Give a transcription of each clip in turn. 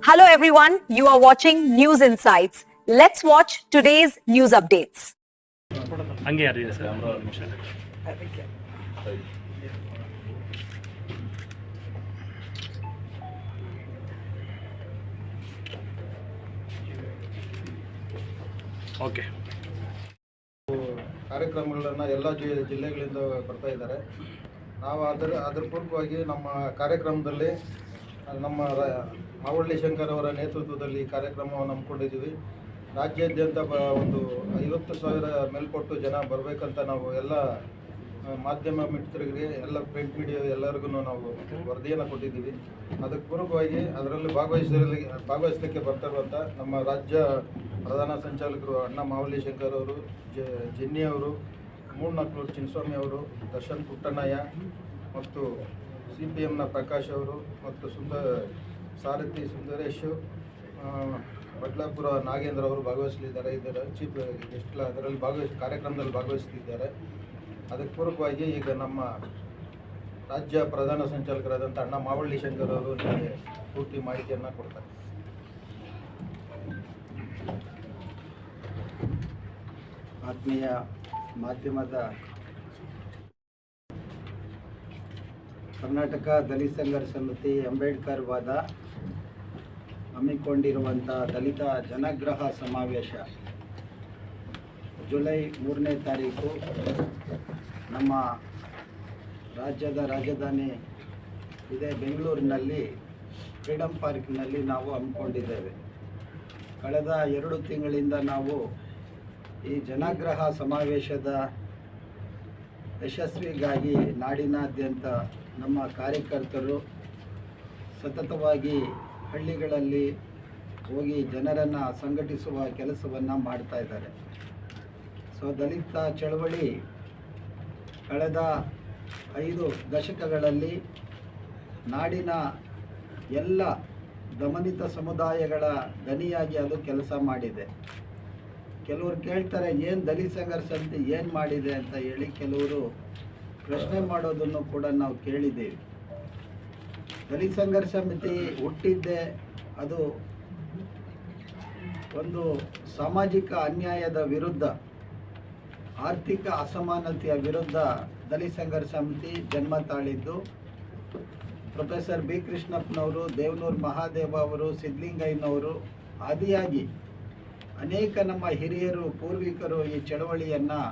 Hello everyone, you are watching News Insights. Let's watch today's news updates. ಹಂಗೆ ಯಾರು ಇದೆ sir ನಿಮಿಷ okay ಕಾರ್ಯಕ್ರಮಗಳನ್ನು ಎಲ್ಲ ಜಿಲ್ಲೆಗಳಿಂದ ಬರ್ತಾ ಇದ್ದಾರೆ. ನಾವು ಅದರ ಪೂರ್ವಕವಾಗಿ ನಮ್ಮ ಕಾರ್ಯಕ್ರಮದಲ್ಲಿ ನಮ್ಮ ಮಾವಳ್ಳಿ ಶಂಕರ್ ಅವರ ನೇತೃತ್ವದಲ್ಲಿ ಕಾರ್ಯಕ್ರಮವನ್ನು ಹಮ್ಮಿಕೊಂಡಿದ್ದೀವಿ. ರಾಜ್ಯಾದ್ಯಂತ ಒಂದು 50,000 ಮೇಲ್ಪಟ್ಟು ಜನ ಬರಬೇಕಂತ ನಾವು ಎಲ್ಲ ಮಾಧ್ಯಮ ಮಿತ್ರರಿಗೆ, ಎಲ್ಲ ಪ್ರಿಂಟ್ ಮೀಡಿಯಾ ಎಲ್ಲರಿಗೂ ನಾವು ವರದಿಯನ್ನು ಕೊಟ್ಟಿದ್ದೀವಿ. ಅದಕ್ಕೆ ಪೂರ್ವಕವಾಗಿ ಅದರಲ್ಲಿ ಭಾಗವಹಿಸಲಿಕ್ಕೆ ಬರ್ತಿರುವಂಥ ನಮ್ಮ ರಾಜ್ಯ ಪ್ರಧಾನ ಸಂಚಾಲಕರು ಅಣ್ಣ ಮಾವಳ್ಳಿ ಶಂಕರ್ ಅವರು, ಜೆನ್ನಿ ಅವರು, ಮೂರ್ನಾಲ್ಕನೂರು ಚಿನ್ನಸ್ವಾಮಿ ಅವರು, ದರ್ಶನ್ ಪುಟ್ಟಣ್ಣಯ್ಯ ಮತ್ತು CPMನ ಪ್ರಕಾಶ್ ಅವರು ಮತ್ತು ಸಾರಥಿ ಸುಂದರೇಶ್, ಬಡ್ಲಾಪುರ ನಾಗೇಂದ್ರ ಅವರು ಭಾಗವಹಿಸಲಿದ್ದಾರೆ. ಚೀಫ್ ಗೆಸ್ಟ್ ಅದರಲ್ಲಿ ಕಾರ್ಯಕ್ರಮದಲ್ಲಿ ಭಾಗವಹಿಸಲಿದ್ದಾರೆ. ಅದಕ್ಕೆ ಪೂರ್ವಕವಾಗಿ ಈಗ ನಮ್ಮ ರಾಜ್ಯ ಪ್ರಧಾನ ಸಂಚಾಲಕರಾದಂಥ ಅಣ್ಣ ಮಾವಳ್ಳಿ ಶಂಕರ್ ಅವರು ನಿಮಗೆ ಪೂರ್ತಿ ಮಾಹಿತಿಯನ್ನು ಕೊಡ್ತಾರೆ. ಆತ್ಮೀಯ ಮಾಧ್ಯಮದ ಕರ್ನಾಟಕ ದಲಿತ ಸಂಘರ್ಷ ಸಮಿತಿ ಅಂಬೇಡ್ಕರ್ ವಾದ ಹಮ್ಮಿಕೊಂಡಿರುವಂಥ ದಲಿತ ಜನಗ್ರಹ ಸಮಾವೇಶ ಜುಲೈ 3ನೇ ತಾರೀಕು ನಮ್ಮ ರಾಜ್ಯದ ರಾಜಧಾನಿ ಇದೆ ಬೆಂಗಳೂರಿನಲ್ಲಿ ಫ್ರೀಡಮ್ ಪಾರ್ಕ್ನಲ್ಲಿ ನಾವು ಹಮ್ಮಿಕೊಂಡಿದ್ದೇವೆ. ಕಳೆದ 2 ತಿಂಗಳಿಂದ ನಾವು ಈ ಜನಗ್ರಹ ಸಮಾವೇಶದ ಯಶಸ್ವಿಗಾಗಿ ನಾಡಿನಾದ್ಯಂತ ನಮ್ಮ ಕಾರ್ಯಕರ್ತರು ಸತತವಾಗಿ ಹಳ್ಳಿಗಳಲ್ಲಿ ಹೋಗಿ ಜನರನ್ನು ಸಂಘಟಿಸುವ ಕೆಲಸವನ್ನು ಮಾಡ್ತಾ ಇದ್ದಾರೆ. ದಲಿತ ಚಳವಳಿ ಕಳೆದ 5 ದಶಕಗಳಲ್ಲಿ ನಾಡಿನ ಎಲ್ಲ ದಮನಿತ ಸಮುದಾಯಗಳ ದನಿಯಾಗಿ ಅದು ಕೆಲಸ ಮಾಡಿದೆ. ಕೆಲವರು ಕೇಳ್ತಾರೆ, ಏನು ದಲಿತ ಸಂಘರ್ಷ ಸಮಿತಿ ಏನು ಮಾಡಿದೆ ಅಂತ ಹೇಳಿ ಕೆಲವರು ಪ್ರಶ್ನೆ ಮಾಡೋದನ್ನು ಕೂಡ ನಾವು ಕೇಳಿದ್ದೇವೆ. ದಲಿತ ಸಂಘರ್ಷ ಸಮಿತಿ ಹುಟ್ಟಿದ್ದೆ ಅದು ಒಂದು ಸಾಮಾಜಿಕ ಅನ್ಯಾಯದ ವಿರುದ್ಧ, ಆರ್ಥಿಕ ಅಸಮಾನತೆಯ ವಿರುದ್ಧ ದಲಿತ ಸಂಘರ್ಷ ಸಮಿತಿ ಜನ್ಮ ತಾಳಿದ್ದು. ಪ್ರೊಫೆಸರ್ ಬಿ ಕೃಷ್ಣಪ್ಪನವರು, ದೇವನೂರು ಮಹಾದೇವ ಅವರು, ಸಿದ್ಧಲಿಂಗಯ್ಯನವರು ಆದಿಯಾಗಿ ಅನೇಕ ನಮ್ಮ ಹಿರಿಯರು ಪೂರ್ವಿಕರು ಈ ಚಳವಳಿಯನ್ನು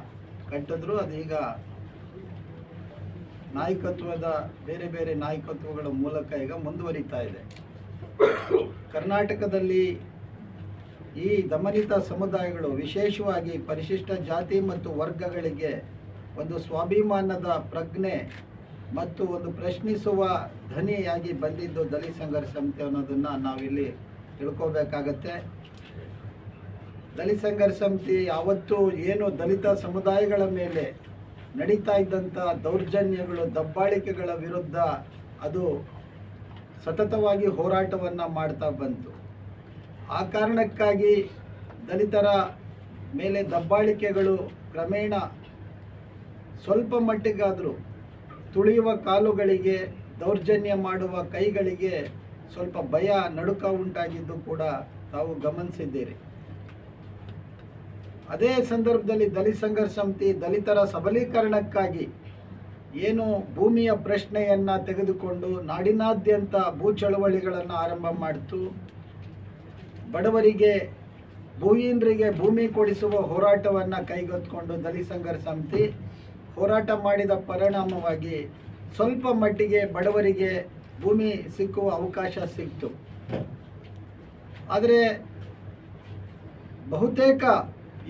ಕಟ್ಟಿದ್ರು. ಅದೀಗ ನಾಯಕತ್ವದ ಬೇರೆ ಬೇರೆ ನಾಯಕತ್ವಗಳ ಮೂಲಕ ಈಗ ಮುಂದುವರಿತಾ ಇದೆ. ಕರ್ನಾಟಕದಲ್ಲಿ ಈ ದಮನಿತ ಸಮುದಾಯಗಳು, ವಿಶೇಷವಾಗಿ ಪರಿಶಿಷ್ಟ ಜಾತಿ ಮತ್ತು ವರ್ಗಗಳಿಗೆ ಒಂದು ಸ್ವಾಭಿಮಾನದ ಪ್ರಜ್ಞೆ ಮತ್ತು ಒಂದು ಪ್ರಶ್ನಿಸುವ ಧ್ವನಿಯಾಗಿ ಬಂದಿದ್ದು ದಲಿತ ಸಂಘರ್ಷ ಸಮಿತಿ ಅನ್ನೋದನ್ನು ನಾವಿಲ್ಲಿ ತಿಳ್ಕೋಬೇಕಾಗತ್ತೆ. ದಲಿತ ಸಂಘರ್ಷ ಸಮಿತಿ ಯಾವತ್ತೂ ಏನು ದಲಿತ ಸಮುದಾಯಗಳ ಮೇಲೆ ನಡೀತಾ ಇದ್ದಂಥ ದೌರ್ಜನ್ಯಗಳು, ದಬ್ಬಾಳಿಕೆಗಳ ವಿರುದ್ಧ ಅದು ಸತತವಾಗಿ ಹೋರಾಟವನ್ನು ಮಾಡ್ತಾ ಬಂತು. ಆ ಕಾರಣಕ್ಕಾಗಿ ದಲಿತರ ಮೇಲೆ ದಬ್ಬಾಳಿಕೆಗಳು ಕ್ರಮೇಣ ಸ್ವಲ್ಪ ಮಟ್ಟಿಗಾದರೂ ತುಳಿಯುವ ಕಾಲುಗಳಿಗೆ, ದೌರ್ಜನ್ಯ ಮಾಡುವ ಕೈಗಳಿಗೆ ಸ್ವಲ್ಪ ಭಯ, ನಡುಕ ಉಂಟಾಗಿದ್ದು ಕೂಡ ತಾವು ಗಮನಿಸಿದ್ದೀರಿ. ಅದೇ ಸಂದರ್ಭದಲ್ಲಿ ದಲಿತ ಸಂಘರ್ಷ ಸಮಿತಿ ದಲಿತರ ಸಬಲೀಕರಣಕ್ಕಾಗಿ ಏನು ಭೂಮಿಯ ಪ್ರಶ್ನೆಯನ್ನು ತೆಗೆದುಕೊಂಡು ನಾಡಿನಾದ್ಯಂತ ಭೂ ಚಳವಳಿಗಳನ್ನು ಆರಂಭ ಮಾಡಿತು. ಬಡವರಿಗೆ, ಭೂಹೀನರಿಗೆ ಭೂಮಿ ಕೊಡಿಸುವ ಹೋರಾಟವನ್ನು ಕೈಗೆತ್ತಿಕೊಂಡು ದಲಿತ ಸಂಘರ್ಷ ಸಮಿತಿ ಹೋರಾಟ ಮಾಡಿದ ಪರಿಣಾಮವಾಗಿ ಸ್ವಲ್ಪ ಮಟ್ಟಿಗೆ ಬಡವರಿಗೆ ಭೂಮಿ ಸಿಕ್ಕುವ ಅವಕಾಶ ಸಿಕ್ತು. ಆದರೆ ಬಹುತೇಕ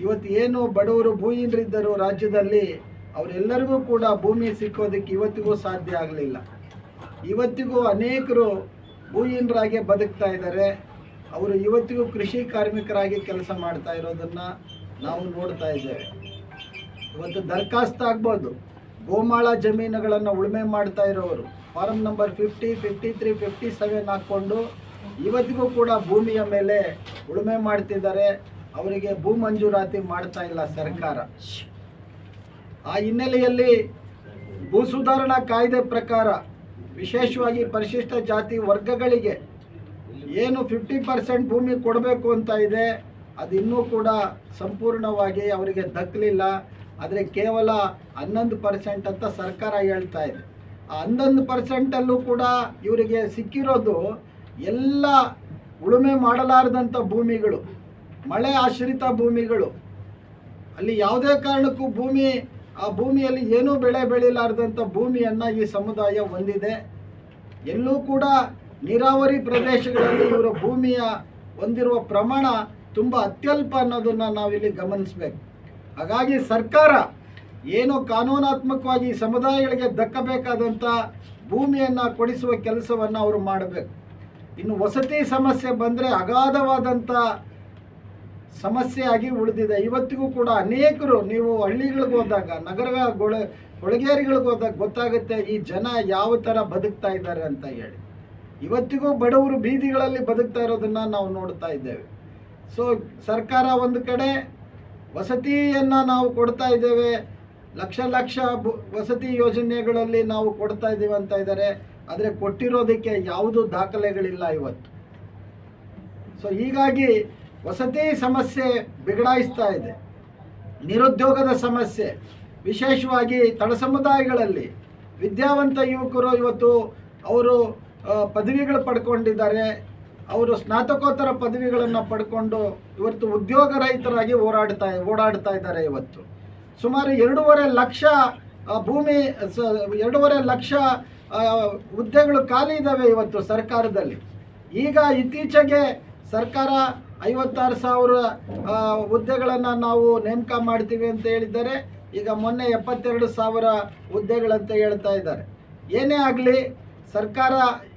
ಇವತ್ತು ಏನು ಬಡವರು ಭೂಹೀನರಿದ್ದರು ರಾಜ್ಯದಲ್ಲಿ, ಅವರೆಲ್ಲರಿಗೂ ಕೂಡ ಭೂಮಿ ಸಿಕ್ಕೋದಕ್ಕೆ ಇವತ್ತಿಗೂ ಸಾಧ್ಯ ಆಗಲಿಲ್ಲ. ಇವತ್ತಿಗೂ ಅನೇಕರು ಭೂಹೀನರಾಗಿ ಬದುಕ್ತಾ ಇದ್ದಾರೆ. ಅವರು ಇವತ್ತಿಗೂ ಕೃಷಿ ಕಾರ್ಮಿಕರಾಗಿ ಕೆಲಸ ಮಾಡ್ತಾ ಇರೋದನ್ನು ನಾವು ನೋಡ್ತಾ ಇದ್ದೇವೆ. ಇವತ್ತು ದರಖಾಸ್ತು ಆಗ್ಬೋದು, ಗೋಮಾಳ ಜಮೀನುಗಳನ್ನು ಉಳುಮೆ ಮಾಡ್ತಾ ಇರೋರು ಫಾರಂ ನಂಬರ್ 50, 53, 57 ಹಾಕ್ಕೊಂಡು ಇವತ್ತಿಗೂ ಕೂಡ ಭೂಮಿಯ ಮೇಲೆ ಉಳುಮೆ ಮಾಡ್ತಿದ್ದಾರೆ. ಅವರಿಗೆ ಭೂ ಮಂಜೂರಾತಿ ಮಾಡ್ತಾ ಇಲ್ಲ ಸರ್ಕಾರ. ಆ ಹಿನ್ನೆಲೆಯಲ್ಲಿ ಭೂ ಸುಧಾರಣಾ ಕಾಯ್ದೆ ಪ್ರಕಾರ ವಿಶೇಷವಾಗಿ ಪರಿಶಿಷ್ಟ ಜಾತಿ ವರ್ಗಗಳಿಗೆ ಏನು 50% ಭೂಮಿ ಕೊಡಬೇಕು ಅಂತ ಇದೆ ಅದು ಇನ್ನೂ ಕೂಡ ಸಂಪೂರ್ಣವಾಗಿ ಅವರಿಗೆ ದಕ್ಕಲಿಲ್ಲ. ಆದರೆ ಕೇವಲ 11% ಅಂತ ಸರ್ಕಾರ ಹೇಳ್ತಾ ಇದೆ. ಆ 11%ಅಲ್ಲೂ ಕೂಡ ಇವರಿಗೆ ಸಿಕ್ಕಿರೋದು ಎಲ್ಲ ಉಳುಮೆ ಮಾಡಲಾರದಂಥ ಭೂಮಿಗಳು, ಮಳೆ ಆಶ್ರಿತ ಭೂಮಿಗಳು. ಅಲ್ಲಿ ಯಾವುದೇ ಕಾರಣಕ್ಕೂ ಆ ಭೂಮಿಯಲ್ಲಿ ಏನೂ ಬೆಳೆ ಬೆಳೀಲಾರ್ದಂಥ ಭೂಮಿಯನ್ನು ಈ ಸಮುದಾಯ ಹೊಂದಿದೆ. ಎಲ್ಲೂ ಕೂಡ ನೀರಾವರಿ ಪ್ರದೇಶಗಳಲ್ಲಿ ಇವರ ಭೂಮಿಯ ಹೊಂದಿರುವ ಪ್ರಮಾಣ ತುಂಬ ಅತ್ಯಲ್ಪ ಅನ್ನೋದನ್ನು ನಾವಿಲ್ಲಿ ಗಮನಿಸಬೇಕು. ಹಾಗಾಗಿ ಸರ್ಕಾರ ಏನು ಕಾನೂನಾತ್ಮಕವಾಗಿ ಈ ಸಮುದಾಯಗಳಿಗೆ ದಕ್ಕಬೇಕಾದಂಥ ಭೂಮಿಯನ್ನು ಕೊಡಿಸುವ ಕೆಲಸವನ್ನು ಅವರು ಮಾಡಬೇಕು. ಇನ್ನು ವಸತಿ ಸಮಸ್ಯೆ ಬಂದರೆ ಅಗಾಧವಾದಂಥ ಸಮಸ್ಯೆಯಾಗಿ ಉಳಿದಿದೆ. ಇವತ್ತಿಗೂ ಕೂಡ ಅನೇಕರು, ನೀವು ಹಳ್ಳಿಗಳಿಗೆ ಹೋದಾಗ, ಕೊಳಗೇರಿಗಳಿಗೆ ಹೋದಾಗ ಗೊತ್ತಾಗುತ್ತೆ ಈ ಜನ ಯಾವ ಥರ ಬದುಕ್ತಾ ಇದ್ದಾರೆ ಅಂತ ಹೇಳಿ. ಇವತ್ತಿಗೂ ಬಡವರು ಬೀದಿಗಳಲ್ಲಿ ಬದುಕ್ತಾ ಇರೋದನ್ನು ನಾವು ನೋಡ್ತಾ ಇದ್ದೇವೆ. ಸೊ ಸರ್ಕಾರ ಒಂದು ಕಡೆ ವಸತಿಯನ್ನು ನಾವು ಕೊಡ್ತಾ ಇದ್ದೇವೆ, ಲಕ್ಷ ವಸತಿ ಯೋಜನೆಗಳಲ್ಲಿ ನಾವು ಕೊಡ್ತಾ ಇದ್ದೀವಿ ಅಂತ ಇದ್ದಾರೆ. ಆದರೆ ಕೊಟ್ಟಿರೋದಕ್ಕೆ ಯಾವುದೂ ದಾಖಲೆಗಳಿಲ್ಲ ಇವತ್ತು. ಸೊ ಹೀಗಾಗಿ ವಸತಿ ಸಮಸ್ಯೆ ಬಿಗಡಾಯಿಸ್ತಾ ಇದೆ. ನಿರುದ್ಯೋಗದ ಸಮಸ್ಯೆ, ವಿಶೇಷವಾಗಿ ತಳ ಸಮುದಾಯಗಳಲ್ಲಿ ವಿದ್ಯಾವಂತ ಯುವಕರು ಇವತ್ತು ಅವರು ಪದವಿಗಳು ಪಡ್ಕೊಂಡಿದ್ದಾರೆ. ಅವರು ಸ್ನಾತಕೋತ್ತರ ಪದವಿಗಳನ್ನು ಪಡ್ಕೊಂಡು ಇವತ್ತು ಉದ್ಯೋಗ ರಹಿತರಾಗಿ ಓಡಾಡ್ತಾ ಇದ್ದಾರೆ. ಇವತ್ತು ಸುಮಾರು 2.5 ಲಕ್ಷ ಹುದ್ದೆಗಳು ಖಾಲಿ ಇದ್ದಾವೆ ಇವತ್ತು ಸರ್ಕಾರದಲ್ಲಿ. ಈಗ ಇತ್ತೀಚೆಗೆ ಸರ್ಕಾರ 56,000 ಹುದ್ದೆಗಳನ್ನು ನಾವು ನೇಮಕ ಮಾಡ್ತೀವಿ ಅಂತ ಹೇಳಿದ್ದಾರೆ. ಈಗ ಮೊನ್ನೆ 72,000 ಹುದ್ದೆಗಳಂತ ಹೇಳ್ತಾ ಇದ್ದಾರೆ. ಏನೇ ಆಗಲಿ ಸರ್ಕಾರ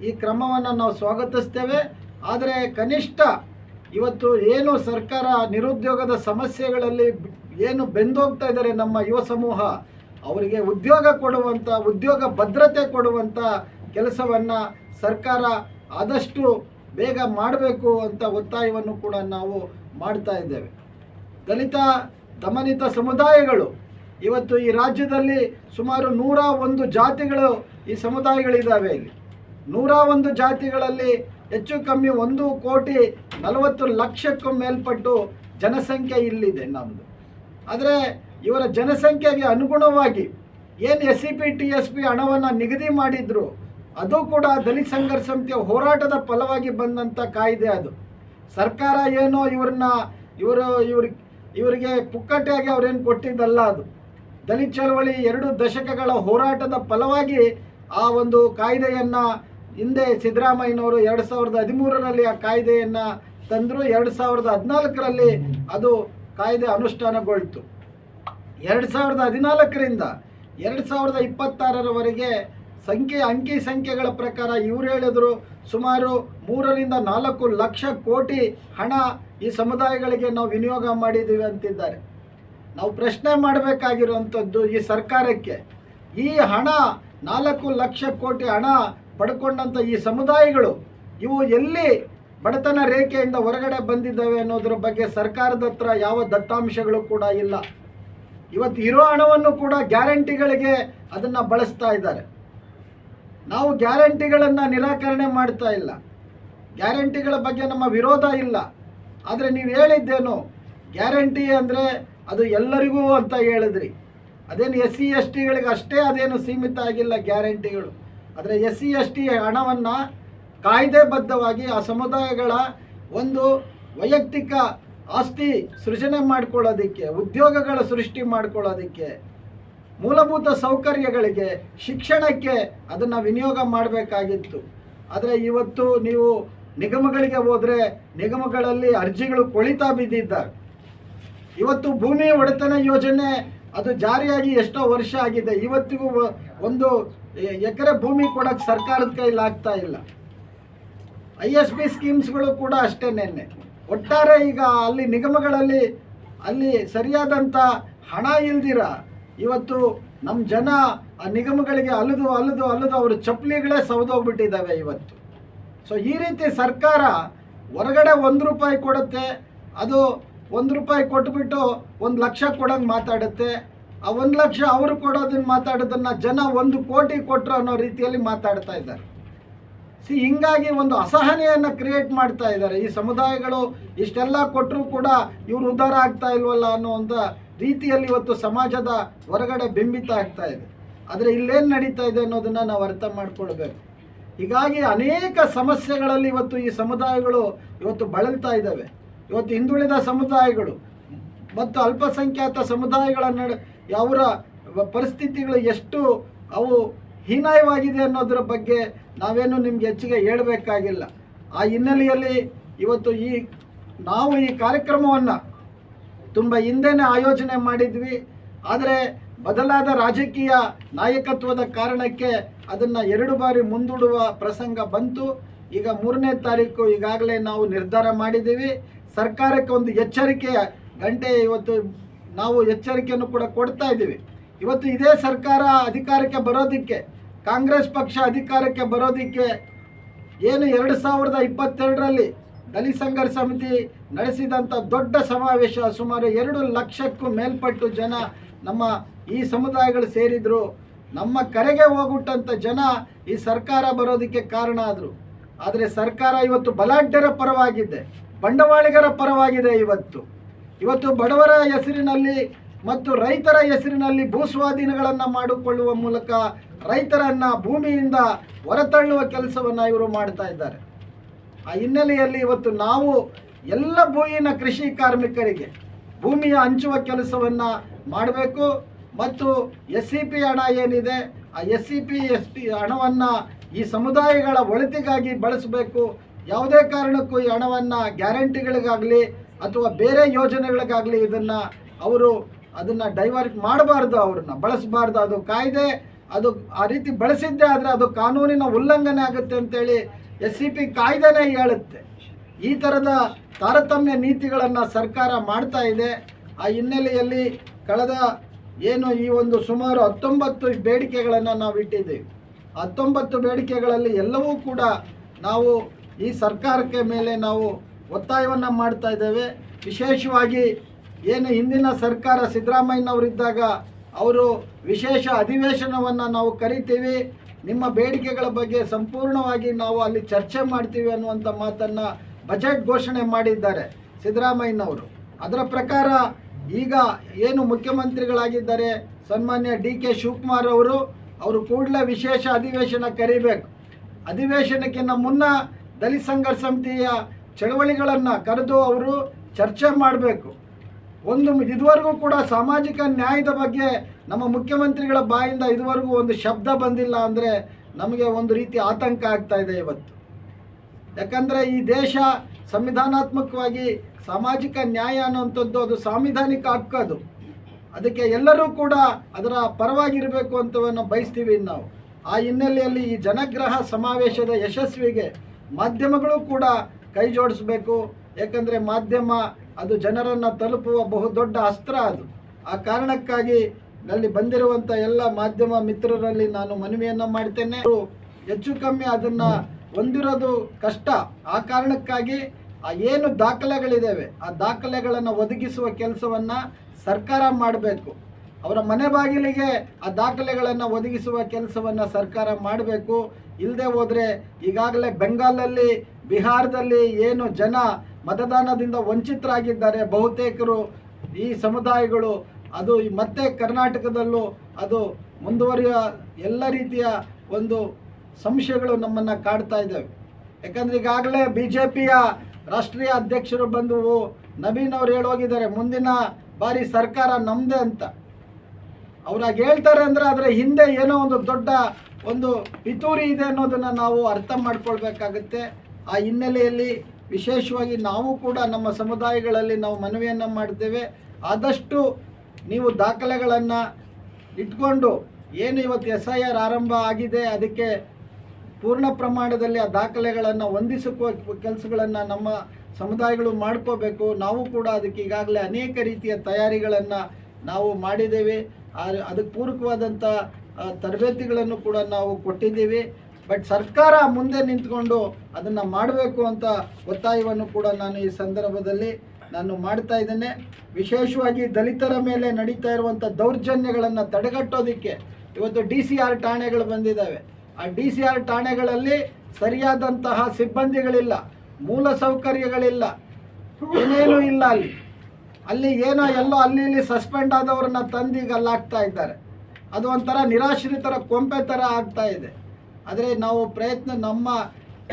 ಈ ಕ್ರಮವನ್ನು ನಾವು ಸ್ವಾಗತಿಸ್ತೇವೆ. ಆದರೆ ಕನಿಷ್ಠ ಇವತ್ತು ಏನು ಸರ್ಕಾರ ನಿರುದ್ಯೋಗದ ಸಮಸ್ಯೆಗಳಲ್ಲಿ ಏನು ಬೆಂದೋಗ್ತಾ ಇದ್ದಾರೆ ನಮ್ಮ ಯುವ ಸಮೂಹ, ಅವರಿಗೆ ಉದ್ಯೋಗ ಭದ್ರತೆ ಕೊಡುವಂಥ ಕೆಲಸವನ್ನು ಸರ್ಕಾರ ಆದಷ್ಟು ಬೇಗ ಮಾಡಬೇಕು ಅಂತ ಒತ್ತಾಯವನ್ನು ಕೂಡ ನಾವು ಮಾಡ್ತಾ ಇದ್ದೇವೆ. ದಲಿತ ದಮನಿತ ಸಮುದಾಯಗಳು ಇವತ್ತು ಈ ರಾಜ್ಯದಲ್ಲಿ ಸುಮಾರು 101 ಜಾತಿಗಳು ಈ ಸಮುದಾಯಗಳಿದ್ದಾವೆ. ಇಲ್ಲಿ 101 ಜಾತಿಗಳಲ್ಲಿ ಹೆಚ್ಚು ಕಮ್ಮಿ 1,40,00,000ಕ್ಕೂ ಮೇಲ್ಪಟ್ಟು ಜನಸಂಖ್ಯೆ ಇಲ್ಲಿದೆ ನಮ್ಮದು. ಆದರೆ ಇವರ ಜನಸಂಖ್ಯೆಗೆ ಅನುಗುಣವಾಗಿ ಏನು SCP TSP ಹಣವನ್ನು ನಿಗದಿ ಮಾಡಿದ್ರು, ಅದು ಕೂಡ ದಲಿತ ಸಂಘರ್ಷ ಸಮಿತಿಯ ಹೋರಾಟದ ಫಲವಾಗಿ ಬಂದಂಥ ಕಾಯ್ದೆ. ಅದು ಸರ್ಕಾರ ಏನೋ ಇವರಿಗೆ ಪುಕ್ಕಟೆಯಾಗಿ ಅವರೇನು ಕೊಟ್ಟಿದ್ದಲ್ಲ. ಅದು ದಲಿತ ಚಳವಳಿ 2 ದಶಕಗಳ ಹೋರಾಟದ ಫಲವಾಗಿ ಆ ಒಂದು ಕಾಯ್ದೆಯನ್ನು ಹಿಂದೆ ಸಿದ್ದರಾಮಯ್ಯನವರು 2013ರಲ್ಲಿ ಆ ಕಾಯ್ದೆಯನ್ನು ತಂದರು. 2014ರಲ್ಲಿ ಅದು ಕಾಯ್ದೆ ಅನುಷ್ಠಾನಗೊಳ್ತು. 2014ರಿಂದ 2026ರವರೆಗೆ ಅಂಕಿ ಸಂಖ್ಯೆಗಳ ಪ್ರಕಾರ ಇವರು ಹೇಳಿದ್ರು ಸುಮಾರು 3ರಿಂದ 4 ಲಕ್ಷ ಕೋಟಿ ಹಣ ಈ ಸಮುದಾಯಗಳಿಗೆ ನಾವು ವಿನಿಯೋಗ ಮಾಡಿದ್ದೀವಿ ಅಂತಿದ್ದಾರೆ. ನಾವು ಪ್ರಶ್ನೆ ಮಾಡಬೇಕಾಗಿರುವಂಥದ್ದು ಈ ಸರ್ಕಾರಕ್ಕೆ, ಈ ಹಣ 4 ಲಕ್ಷ ಕೋಟಿ ಹಣ ಪಡ್ಕೊಂಡಂಥ ಈ ಸಮುದಾಯಗಳು ಇವು ಎಲ್ಲಿ ಬಡತನ ರೇಖೆಯಿಂದ ಹೊರಗಡೆ ಬಂದಿದ್ದಾವೆ ಅನ್ನೋದ್ರ ಬಗ್ಗೆ ಸರ್ಕಾರದ ಹತ್ರ ಯಾವ ದತ್ತಾಂಶಗಳು ಕೂಡ ಇಲ್ಲ. ಇವತ್ತು ಇರೋ ಹಣವನ್ನು ಕೂಡ ಗ್ಯಾರಂಟಿಗಳಿಗೆ ಅದನ್ನು ಬಳಸ್ತಾ ಇದ್ದಾರೆ. ನಾವು ಗ್ಯಾರಂಟಿಗಳನ್ನು ನಿರಾಕರಣೆ ಮಾಡ್ತಾ ಇಲ್ಲ, ಗ್ಯಾರಂಟಿಗಳ ಬಗ್ಗೆ ನಮ್ಮ ವಿರೋಧ ಇಲ್ಲ. ಆದರೆ ನೀವು ಹೇಳಿದ್ದೇನು ಗ್ಯಾರಂಟಿ ಅಂದರೆ ಅದು ಎಲ್ಲರಿಗೂ ಅಂತ ಹೇಳಿದ್ರಿ. ಅದೇನು SC STಗಳಿಗೆ ಅಷ್ಟೇ ಅದೇನು ಸೀಮಿತ ಆಗಿಲ್ಲ ಗ್ಯಾರಂಟಿಗಳು. ಆದರೆ SC ST ಹಣವನ್ನು ಕಾಯ್ದೆಬದ್ಧವಾಗಿ ಆ ಸಮುದಾಯಗಳ ಒಂದು ವೈಯಕ್ತಿಕ ಆಸ್ತಿ ಸೃಜನೆ ಮಾಡ್ಕೊಳ್ಳೋದಕ್ಕೆ, ಉದ್ಯೋಗಗಳ ಸೃಷ್ಟಿ ಮಾಡ್ಕೊಳ್ಳೋದಕ್ಕೆ, ಮೂಲಭೂತ ಸೌಕರ್ಯಗಳಿಗೆ, ಶಿಕ್ಷಣಕ್ಕೆ ಅದನ್ನು ವಿನಿಯೋಗ ಮಾಡಬೇಕಾಗಿತ್ತು. ಆದರೆ ಇವತ್ತು ನೀವು ನಿಗಮಗಳಿಗೆ ಹೋದರೆ ನಿಗಮಗಳಲ್ಲಿ ಅರ್ಜಿಗಳು ಕೊಳಿತಾ ಬಿದ್ದಿದ್ದಾರೆ. ಇವತ್ತು ಭೂಮಿ ಒಡೆತನ ಯೋಜನೆ ಅದು ಜಾರಿಯಾಗಿ ಎಷ್ಟೋ ವರ್ಷ ಆಗಿದೆ, ಇವತ್ತಿಗೂ 1 ಎಕರೆ ಭೂಮಿ ಕೊಡೋಕ್ಕೆ ಸರ್ಕಾರದ ಕೈಲಾಗ್ತಾ ಇಲ್ಲ. ISB ಸ್ಕೀಮ್ಸ್ಗಳು ಕೂಡ ಅಷ್ಟೇ. ಒಟ್ಟಾರೆ ಈಗ ಅಲ್ಲಿ ನಿಗಮಗಳಲ್ಲಿ ಅಲ್ಲಿ ಸರಿಯಾದಂಥ ಹಣ ಇಲ್ದಿರ ಇವತ್ತು ನಮ್ಮ ಜನ ಆ ನಿಗಮಗಳಿಗೆ ಅಲಿದು ಅವರು ಚಪ್ಪಲಿಗಳೇ ಸೌದೋಗ್ಬಿಟ್ಟಿದ್ದಾವೆ ಇವತ್ತು. ಸೊ ಈ ರೀತಿ ಸರ್ಕಾರ ಹೊರಗಡೆ 1 ರೂಪಾಯಿ ಕೊಡುತ್ತೆ, ಅದು 1 ರೂಪಾಯಿ ಕೊಟ್ಬಿಟ್ಟು 1 ಲಕ್ಷ ಕೊಡೋಂಗೆ ಮಾತಾಡುತ್ತೆ. ಆ 1 ಲಕ್ಷ ಅವರು ಕೊಡೋದನ್ನು ಮಾತಾಡೋದನ್ನು ಜನ 1 ಕೋಟಿ ಕೊಟ್ಟರು ಅನ್ನೋ ರೀತಿಯಲ್ಲಿ ಮಾತಾಡ್ತಾ ಇದ್ದಾರೆ. ಹಿಂಗಾಗಿ ಒಂದು ಅಸಹನೆಯನ್ನು ಕ್ರಿಯೇಟ್ ಮಾಡ್ತಾ ಇದ್ದಾರೆ. ಈ ಸಮುದಾಯಗಳು ಇಷ್ಟೆಲ್ಲ ಕೊಟ್ಟರೂ ಕೂಡ ಇವರು ಉದ್ಧಾರ ಆಗ್ತಾ ಇಲ್ವಲ್ಲ ಅನ್ನುವಂಥ ರೀತಿಯಲ್ಲಿ ಇವತ್ತು ಸಮಾಜದ ಹೊರಗಡೆ ಬಿಂಬಿತ ಆಗ್ತಾ ಇದೆ. ಆದರೆ ಇಲ್ಲೇನು ನಡೀತಾ ಇದೆ ಅನ್ನೋದನ್ನು ನಾವು ಅರ್ಥ ಮಾಡ್ಕೊಳ್ಬೇಕು. ಹೀಗಾಗಿ ಅನೇಕ ಸಮಸ್ಯೆಗಳಲ್ಲಿ ಇವತ್ತು ಈ ಸಮುದಾಯಗಳು ಇವತ್ತು ಬಳಲ್ತಾ ಇದ್ದಾವೆ. ಇವತ್ತು ಹಿಂದುಳಿದ ಸಮುದಾಯಗಳು ಮತ್ತು ಅಲ್ಪಸಂಖ್ಯಾತ ಸಮುದಾಯಗಳ ಅವರ ಪರಿಸ್ಥಿತಿಗಳು ಎಷ್ಟು ಅವು ಹೀನಾಯವಾಗಿದೆ ಅನ್ನೋದರ ಬಗ್ಗೆ ನಾವೇನು ನಿಮ್ಗೆ ಹೆಚ್ಚಿಗೆ ಹೇಳಬೇಕಾಗಿಲ್ಲ. ಆ ಹಿನ್ನೆಲೆಯಲ್ಲಿ ಇವತ್ತು ನಾವು ಈ ಕಾರ್ಯಕ್ರಮವನ್ನು ತುಂಬ ಹಿಂದೆನೇ ಆಯೋಜನೆ ಮಾಡಿದ್ವಿ. ಆದರೆ ಬದಲಾದ ರಾಜಕೀಯ ನಾಯಕತ್ವದ ಕಾರಣಕ್ಕೆ ಅದನ್ನು 2 ಬಾರಿ ಮುಂದೂಡುವ ಪ್ರಸಂಗ ಬಂತು. ಈಗ 3ನೇ ತಾರೀಕು ಈಗಾಗಲೇ ನಾವು ನಿರ್ಧಾರ ಮಾಡಿದ್ದೀವಿ. ಸರ್ಕಾರಕ್ಕೆ ಒಂದು ಎಚ್ಚರಿಕೆಯ ಗಂಟೆ ಇವತ್ತು ನಾವು ಎಚ್ಚರಿಕೆಯನ್ನು ಕೂಡ ಕೊಡ್ತಾ ಇದ್ದೀವಿ. ಇವತ್ತು ಇದೇ ಸರ್ಕಾರ ಅಧಿಕಾರಕ್ಕೆ ಬರೋದಕ್ಕೆ, ಕಾಂಗ್ರೆಸ್ ಪಕ್ಷ ಅಧಿಕಾರಕ್ಕೆ ಬರೋದಕ್ಕೆ ಏನು 2022ರಲ್ಲಿ ದಲಿತ ಸಂಘರ್ಷ ಸಮಿತಿ ನಡೆಸಿದಂಥ ದೊಡ್ಡ ಸಮಾವೇಶ, ಸುಮಾರು 2 ಲಕ್ಷಕ್ಕೂ ಮೇಲ್ಪಟ್ಟು ಜನ ನಮ್ಮ ಈ ಸಮುದಾಯಗಳು ಸೇರಿದ್ರು. ನಮ್ಮ ಕರೆಗೆ ಹೋಗುಟ್ಟಂಥ ಜನ ಈ ಸರ್ಕಾರ ಬರೋದಕ್ಕೆ ಕಾರಣ ಆದರು. ಆದರೆ ಸರ್ಕಾರ ಇವತ್ತು ಬಲಾಢ್ಯರ ಪರವಾಗಿದೆ, ಬಂಡವಾಳಿಗರ ಪರವಾಗಿದೆ. ಇವತ್ತು ಬಡವರ ಹೆಸರಿನಲ್ಲಿ ಮತ್ತು ರೈತರ ಹೆಸರಿನಲ್ಲಿ ಭೂಸ್ವಾಧೀನಗಳನ್ನು ಮಾಡಿಕೊಳ್ಳುವ ಮೂಲಕ ರೈತರನ್ನು ಭೂಮಿಯಿಂದ ಹೊರತಳ್ಳುವ ಕೆಲಸವನ್ನು ಇವರು ಮಾಡ್ತಾ ಇದ್ದಾರೆ. ಆ ಹಿನ್ನೆಲೆಯಲ್ಲಿ ಇವತ್ತು ನಾವು ಎಲ್ಲ ಭೂಮಿನ ಕೃಷಿ ಕಾರ್ಮಿಕರಿಗೆ ಭೂಮಿಯ ಹಂಚುವ ಕೆಲಸವನ್ನು ಮಾಡಬೇಕು. ಮತ್ತು SCP ಹಣ ಏನಿದೆ, ಆ SCP SP ಹಣವನ್ನು ಈ ಸಮುದಾಯಗಳ ಒಳಿತಿಗಾಗಿ ಬಳಸಬೇಕು. ಯಾವುದೇ ಕಾರಣಕ್ಕೂ ಈ ಹಣವನ್ನು ಗ್ಯಾರಂಟಿಗಳಿಗಾಗಲಿ ಅಥವಾ ಬೇರೆ ಯೋಜನೆಗಳಿಗಾಗಲಿ ಅದನ್ನು ಡೈವರ್ಟ್ ಮಾಡಬಾರ್ದು, ಅವ್ರನ್ನ ಬಳಸಬಾರ್ದು. ಅದು ಕಾಯ್ದೆ, ಅದು ಆ ರೀತಿ ಬಳಸಿದ್ದೇ ಆದರೆ ಅದು ಕಾನೂನಿನ ಉಲ್ಲಂಘನೆ ಆಗುತ್ತೆ ಅಂತೇಳಿ SCP ಕಾಯ್ದೆನೇ ಹೇಳುತ್ತೆ. ಈ ಥರದ ತಾರತಮ್ಯ ನೀತಿಗಳನ್ನು ಸರ್ಕಾರ ಮಾಡ್ತಾ ಇದೆ. ಆ ಹಿನ್ನೆಲೆಯಲ್ಲಿ ಕಳೆದ ಈ ಒಂದು ಸುಮಾರು 19 ಬೇಡಿಕೆಗಳನ್ನು ನಾವು ಇಟ್ಟಿದ್ದೀವಿ. 19 ಬೇಡಿಕೆಗಳಲ್ಲಿ ಎಲ್ಲವೂ ಕೂಡ ನಾವು ಈ ಸರ್ಕಾರಕ್ಕೆ ಮೇಲೆ ನಾವು ಒತ್ತಾಯವನ್ನು ಮಾಡ್ತಾ ಇದ್ದೇವೆ. ವಿಶೇಷವಾಗಿ ಹಿಂದಿನ ಸರ್ಕಾರ ಸಿದ್ದರಾಮಯ್ಯನವರಿದ್ದಾಗ ಅವರು ವಿಶೇಷ ಅಧಿವೇಶನವನ್ನು ನಾವು ಕರಿತೀವಿ, ನಿಮ್ಮ ಬೇಡಿಕೆಗಳ ಬಗ್ಗೆ ಸಂಪೂರ್ಣವಾಗಿ ನಾವು ಅಲ್ಲಿ ಚರ್ಚೆ ಮಾಡ್ತೀವಿ ಅನ್ನುವಂಥ ಮಾತನ್ನು ಬಜೆಟ್ ಘೋಷಣೆ ಮಾಡಿದ್ದಾರೆ ಸಿದ್ದರಾಮಯ್ಯನವರು. ಅದರ ಪ್ರಕಾರ ಈಗ ಮುಖ್ಯಮಂತ್ರಿಗಳಾಗಿದ್ದಾರೆ ಸನ್ಮಾನ್ಯ DK ಶಿವಕುಮಾರ್ ಅವರು ಕೂಡಲೇ ವಿಶೇಷ ಅಧಿವೇಶನ ಕರಿಬೇಕು. ಅಧಿವೇಶನಕ್ಕಿಂತ ಮುನ್ನ ದಲಿತ ಸಂಘರ್ಷ ಸಮಿತಿಯ ಚಳವಳಿಗಳನ್ನು ಕರೆದು ಅವರು ಚರ್ಚೆ ಮಾಡಬೇಕು. ಇದುವರೆಗೂ ಕೂಡ ಸಾಮಾಜಿಕ ನ್ಯಾಯದ ಬಗ್ಗೆ ನಮ್ಮ ಮುಖ್ಯಮಂತ್ರಿಗಳ ಬಾಯಿಂದ ಇದುವರೆಗೂ ಒಂದು ಶಬ್ದ ಬಂದಿಲ್ಲ ಅಂದರೆ ನಮಗೆ ಒಂದು ರೀತಿ ಆತಂಕ ಆಗ್ತಾ ಇದೆ ಇವತ್ತು. ಯಾಕಂದರೆ ಈ ದೇಶ ಸಂವಿಧಾನಾತ್ಮಕವಾಗಿ ಸಾಮಾಜಿಕ ನ್ಯಾಯ ಅನ್ನುವಂಥದ್ದು ಅದು ಸಾಂವಿಧಾನಿಕ ಹಕ್ಕು. ಅದಕ್ಕೆ ಎಲ್ಲರೂ ಕೂಡ ಅದರ ಪರವಾಗಿರಬೇಕು ಅಂತವನ್ನು ಬಯಸ್ತೀವಿ ನಾವು. ಆ ಹಿನ್ನೆಲೆಯಲ್ಲಿ ಈ ಜನಗ್ರಹ ಸಮಾವೇಶದ ಯಶಸ್ವಿಗೆ ಮಾಧ್ಯಮಗಳು ಕೂಡ ಕೈ ಜೋಡಿಸಬೇಕು. ಯಾಕಂದರೆ ಮಾಧ್ಯಮ ಅದು ಜನರನ್ನು ತಲುಪುವ ಬಹುದೊಡ್ಡ ಅಸ್ತ್ರ. ಆ ಕಾರಣಕ್ಕಾಗಿ ಅಲ್ಲಿ ಬಂದಿರುವಂಥ ಎಲ್ಲ ಮಾಧ್ಯಮ ಮಿತ್ರರಲ್ಲಿ ನಾನು ಮನವಿಯನ್ನು ಮಾಡ್ತೇನೆ. ಹೆಚ್ಚು ಕಮ್ಮಿ ಅದನ್ನು ಹೊಂದಿರೋದು ಕಷ್ಟ. ಆ ಕಾರಣಕ್ಕಾಗಿ ದಾಖಲೆಗಳಿದ್ದಾವೆ ಆ ದಾಖಲೆಗಳನ್ನು ಒದಗಿಸುವ ಕೆಲಸವನ್ನು ಸರ್ಕಾರ ಮಾಡಬೇಕು. ಅವರ ಮನೆ ಬಾಗಿಲಿಗೆ ಆ ದಾಖಲೆಗಳನ್ನು ಒದಗಿಸುವ ಕೆಲಸವನ್ನು ಸರ್ಕಾರ ಮಾಡಬೇಕು. ಇಲ್ಲದೆ ಹೋದರೆ ಈಗಾಗಲೇ ಬೆಂಗಾಲಲ್ಲಿ, ಬಿಹಾರದಲ್ಲಿ ಜನ ಮತದಾನದಿಂದ ವಂಚಿತರಾಗಿದ್ದಾರೆ ಬಹುತೇಕರು ಈ ಸಮುದಾಯಗಳು. ಅದು ಮತ್ತೆ ಕರ್ನಾಟಕದಲ್ಲೂ ಅದು ಮುಂದುವರಿಯುವ ಎಲ್ಲ ರೀತಿಯ ಒಂದು ಸಂಶಯಗಳು ನಮ್ಮನ್ನು ಕಾಡ್ತಾ ಇದ್ದಾವೆ. ಯಾಕಂದರೆ ಈಗಾಗಲೇ BJPಯ ರಾಷ್ಟ್ರೀಯ ಅಧ್ಯಕ್ಷರು ಬಂದು ನವೀನ್ ಅವರು ಹೇಳೋಗಿದ್ದಾರೆ ಮುಂದಿನ ಬಾರಿ ಸರ್ಕಾರ ನಮ್ಮದೇ ಅಂತ. ಅವ್ರಾಗ ಹೇಳ್ತಾರೆ ಅಂದರೆ ಅದರ ಹಿಂದೆ ಒಂದು ದೊಡ್ಡ ಒಂದು ಪಿತೂರಿ ಇದೆ ಅನ್ನೋದನ್ನು ನಾವು ಅರ್ಥ ಮಾಡ್ಕೊಳ್ಬೇಕಾಗುತ್ತೆ. ಆ ಹಿನ್ನೆಲೆಯಲ್ಲಿ ವಿಶೇಷವಾಗಿ ನಾವು ಕೂಡ ನಮ್ಮ ಸಮುದಾಯಗಳಲ್ಲಿ ನಾವು ಮನವಿಯನ್ನು ಮಾಡ್ತೇವೆ. ಆದಷ್ಟು ನೀವು ದಾಖಲೆಗಳನ್ನು ಇಟ್ಕೊಂಡು ಇವತ್ತು SIR ಆರಂಭ ಆಗಿದೆ ಅದಕ್ಕೆ ಪೂರ್ಣ ಪ್ರಮಾಣದಲ್ಲಿ ಆ ದಾಖಲೆಗಳನ್ನು ಹೊಂದಿಸುವ ಕೆಲಸಗಳನ್ನು ನಮ್ಮ ಸಮುದಾಯಗಳು ಮಾಡ್ಕೋಬೇಕು. ನಾವು ಕೂಡ ಅದಕ್ಕೆ ಈಗಾಗಲೇ ಅನೇಕ ರೀತಿಯ ತಯಾರಿಗಳನ್ನು ನಾವು ಮಾಡಿದ್ದೇವೆ. ಅದಕ್ಕೆ ಪೂರಕವಾದಂಥ ತರಬೇತಿಗಳನ್ನು ಕೂಡ ನಾವು ಕೊಟ್ಟಿದ್ದೀವಿ. ಬಟ್ ಸರ್ಕಾರ ಮುಂದೆ ನಿಂತ್ಕೊಂಡು ಅದನ್ನು ಮಾಡಬೇಕು ಅಂತ ಒತ್ತಾಯವನ್ನು ಕೂಡ ನಾನು ಈ ಸಂದರ್ಭದಲ್ಲಿ ಮಾಡ್ತಾ ಇದ್ದೇನೆ. ವಿಶೇಷವಾಗಿ ದಲಿತರ ಮೇಲೆ ನಡೀತಾ ಇರುವಂಥ ದೌರ್ಜನ್ಯಗಳನ್ನು ತಡೆಗಟ್ಟೋದಕ್ಕೆ ಇವತ್ತು DCR ಠಾಣೆಗಳು ಬಂದಿದ್ದಾವೆ. ಆ DCR ಠಾಣೆಗಳಲ್ಲಿ ಸರಿಯಾದಂತಹ ಸಿಬ್ಬಂದಿಗಳಿಲ್ಲ, ಮೂಲ ಸೌಕರ್ಯಗಳಿಲ್ಲ, ಏನೇನೂ ಇಲ್ಲ. ಅಲ್ಲಿ ಏನೋ ಎಲ್ಲೋ ಅಲ್ಲಿ ಇಲ್ಲಿ ಸಸ್ಪೆಂಡ್ ಆದವ್ರನ್ನ ತಂದೀಗ ಅಲ್ಲಾಗ್ತಾ ಇದ್ದಾರೆ. ಅದು ಒಂಥರ ನಿರಾಶ್ರಿತರ ಕೊಂಪೆ ಥರ ಆಗ್ತಾ ಇದೆ. ಆದರೆ ನಾವು ನಮ್ಮ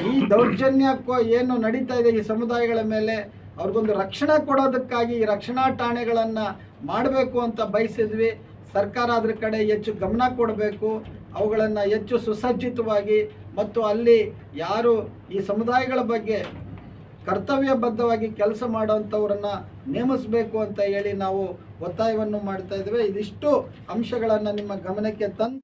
ಈ ದೌರ್ಜನ್ಯಕ್ಕೂ ಏನು ನಡೀತಾ ಇದೆ ಈ ಸಮುದಾಯಗಳ ಮೇಲೆ ಅವ್ರಿಗೊಂದು ರಕ್ಷಣೆ ಕೊಡೋದಕ್ಕಾಗಿ ಈ ರಕ್ಷಣಾ ಠಾಣೆಗಳನ್ನು ಮಾಡಬೇಕು ಅಂತ ಬಯಸಿದ್ವಿ. ಸರ್ಕಾರ ಅದ್ರ ಕಡೆ ಹೆಚ್ಚು ಗಮನ ಕೊಡಬೇಕು, ಅವುಗಳನ್ನು ಹೆಚ್ಚು ಸುಸಜ್ಜಿತವಾಗಿ ಮತ್ತು ಅಲ್ಲಿ ಯಾರು ಈ ಸಮುದಾಯಗಳ ಬಗ್ಗೆ ಕರ್ತವ್ಯಬದ್ಧವಾಗಿ ಕೆಲಸ ಮಾಡೋವಂಥವ್ರನ್ನು ನೇಮಿಸಬೇಕು ಅಂತ ಹೇಳಿ ನಾವು ಒತ್ತಾಯವನ್ನು ಮಾಡ್ತಾ ಇದ್ದೇವೆ. ಇದಿಷ್ಟು ಅಂಶಗಳನ್ನು ನಿಮ್ಮ ಗಮನಕ್ಕೆ ತಂದು